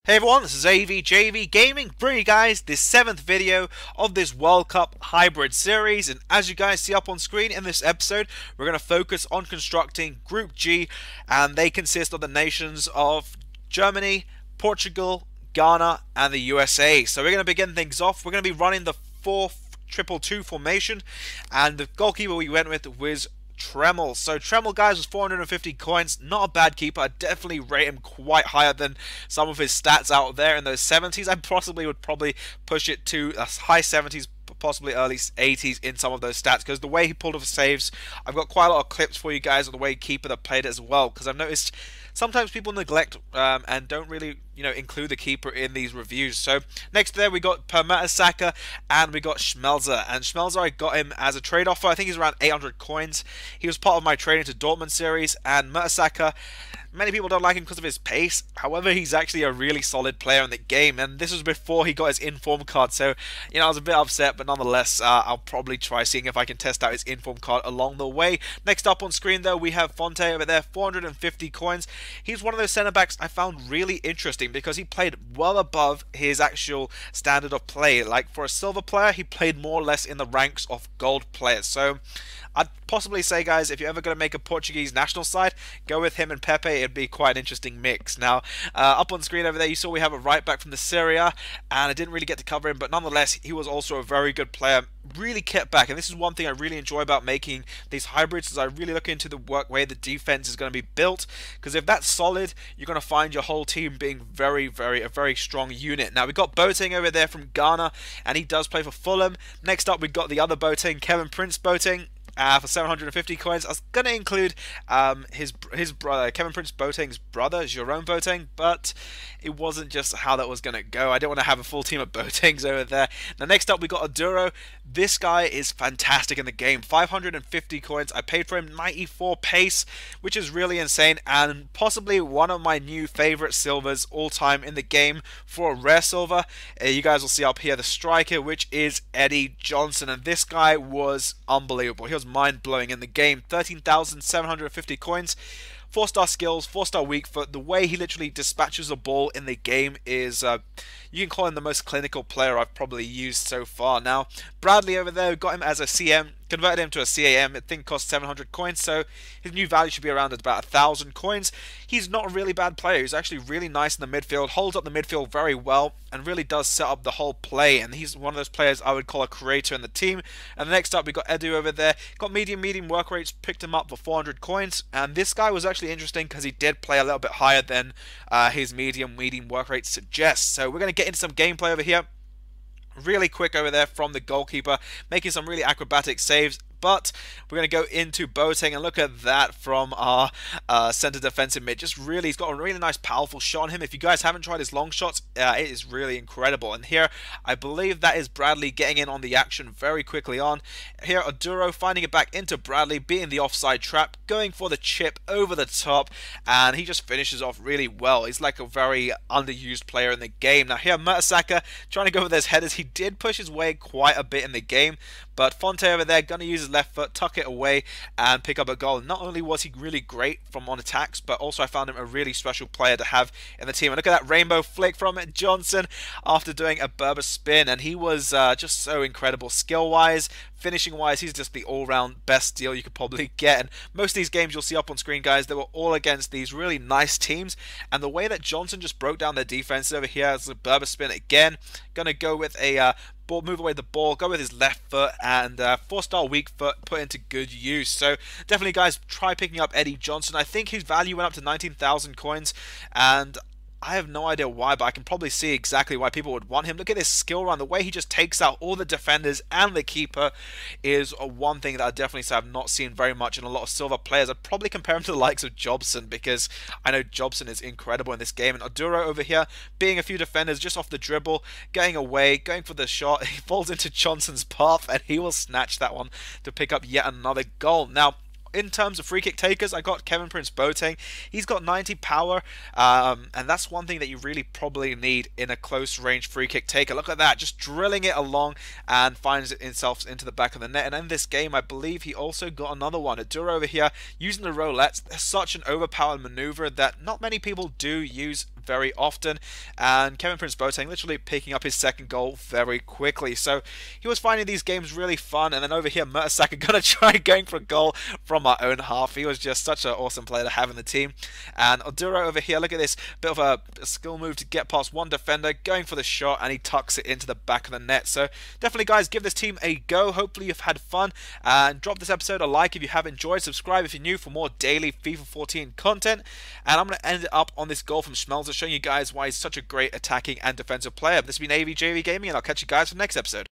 Hey everyone, this is AVJVGaming, bringing you guys this 7th video of this World Cup hybrid series, and as you guys see up on screen in this episode, we're going to focus on constructing Group G, and they consist of the nations of Germany, Portugal, Ghana, and the USA. So we're going to begin things off. We're going to be running the 4-2-2 formation, and the goalkeeper we went with was Tremmel. So Tremmel, guys, was 450 coins. Not a bad keeper. I definitely rate him quite higher than some of his stats out there in those 70s. I would probably push it to high 70s, possibly early 80s in some of those stats, because the way he pulled off saves, I've got quite a lot of clips for you guys of the way keeper that played it as well, because I've noticed sometimes people neglect and don't really, include the keeper in these reviews. So next there we got Mertesacker and we got Schmelzer. And Schmelzer, I got him as a trade offer. I think he's around 800 coins. He was part of my trading to Dortmund series. And Mertesacker, many people don't like him because of his pace. However, he's actually a really solid player in the game, and this was before he got his inform card. So, I was a bit upset, but nonetheless, I'll probably try seeing if I can test out his inform card along the way. Next up on screen, though, we have Fonte over there, 450 coins. He's one of those centre backs I found really interesting because he played well above his actual standard of play. Like, for a silver player, he played more or less in the ranks of gold players. So I'd possibly say, guys, if you're ever going to make a Portuguese national side, go with him and Pepe. It'd be quite an interesting mix. Now, up on screen over there, you saw we have a right back from the Serie A, and I didn't really get to cover him, but nonetheless, he was also a very good player. Really kept back, and this is one thing I really enjoy about making these hybrids, is I really look into the way the defense is going to be built, because if that's solid, you're going to find your whole team being a very strong unit. Now, we got Boateng over there from Ghana, and he does play for Fulham. Next up, we got the other Boateng, Kevin Prince Boateng. For 750 coins. I was going to include his brother, Kevin Prince Boateng's brother, Jerome Boateng, but it wasn't just how that was going to go. I don't want to have a full team of Boatengs over there. Now, next up, we got Aduro. This guy is fantastic in the game. 550 coins. I paid for him 94 pace, which is really insane, and possibly one of my new favorite silvers all time in the game for a rare silver. You guys will see up here the striker, which is Eddie Johnson, and this guy was unbelievable. He was mind-blowing in the game. 13,750 coins. 4-star skills, 4-star weak foot. The way he literally dispatches a ball in the game is, you can call him the most clinical player I've probably used so far. Now, Bradley over there, got him as a CM, converted him to a CAM. I think cost 700 coins, so his new value should be around at about 1,000 coins. He's not a really bad player. He's actually really nice in the midfield, holds up the midfield very well, and really does set up the whole play. And he's one of those players I would call a creator in the team. And next up, we got Edu over there. Got medium work rates, picked him up for 400 coins. And this guy was actually interesting because he did play a little bit higher than his medium work rate suggests. So we're going to get into some gameplay over here. Really quick over there from the goalkeeper, making some really acrobatic saves. But we're going to go into Boateng, and look at that from our centre defensive mid. Just really, he's got a really nice, powerful shot on him. If you guys haven't tried his long shots, it is really incredible. And here, I believe that is Bradley getting in on the action very quickly on. Here, Aduro finding it back into Bradley, beating the offside trap, going for the chip over the top, and he just finishes off really well. He's like a very underused player in the game. Now here, Mertesacker trying to go with his headers. He did push his way quite a bit in the game, but Fonte over there going to use his left foot, tuck it away, and pick up a goal. Not only was he really great from on attacks, but also I found him a really special player to have in the team. And look at that rainbow flick from Johnson after doing a Berber spin, and he was just so incredible skill-wise. Finishing-wise, he's just the all-round best deal you could probably get. And most of these games you'll see up on screen, guys, they were all against these really nice teams. And the way that Johnson just broke down their defense over here is a Berber spin again. Gonna go with a move away the ball, go with his left foot, and 4-star weak foot put into good use. So definitely, guys, try picking up Eddie Johnson. I think his value went up to 19,000 coins, and I have no idea why, but I can probably see exactly why people would want him. Look at this skill run. The way he just takes out all the defenders and the keeper is one thing that I definitely say I've not seen very much in a lot of silver players. I'd probably compare him to the likes of Jobson, because I know Jobson is incredible in this game. And Aduro over here, being a few defenders just off the dribble, getting away, going for the shot. He falls into Johnson's path, and he will snatch that one to pick up yet another goal. Now, in terms of free kick takers, I got Kevin Prince Boateng. He's got 90 power, and that's one thing that you really probably need in a close range free kick taker. Look at that, just drilling it along and finds it himself into the back of the net. And in this game, I believe he also got another one. Aduro over here using the roulettes. Such an overpowered maneuver that not many people do use very often, and Kevin Prince Boateng literally picking up his second goal very quickly. So he was finding these games really fun, and then over here Mertesacker gonna try going for a goal from our own half. He was just such an awesome player to have in the team. And Oduro over here, look at this, bit of a skill move to get past one defender, going for the shot, and he tucks it into the back of the net. So definitely guys, give this team a go. Hopefully you've had fun, and drop this episode a like if you have enjoyed. Subscribe if you're new for more daily FIFA 14 content. And I'm going to end it up on this goal from Schmelzer, showing you guys why he's such a great attacking and defensive player. This has been AVJVGaming, and I'll catch you guys for the next episode.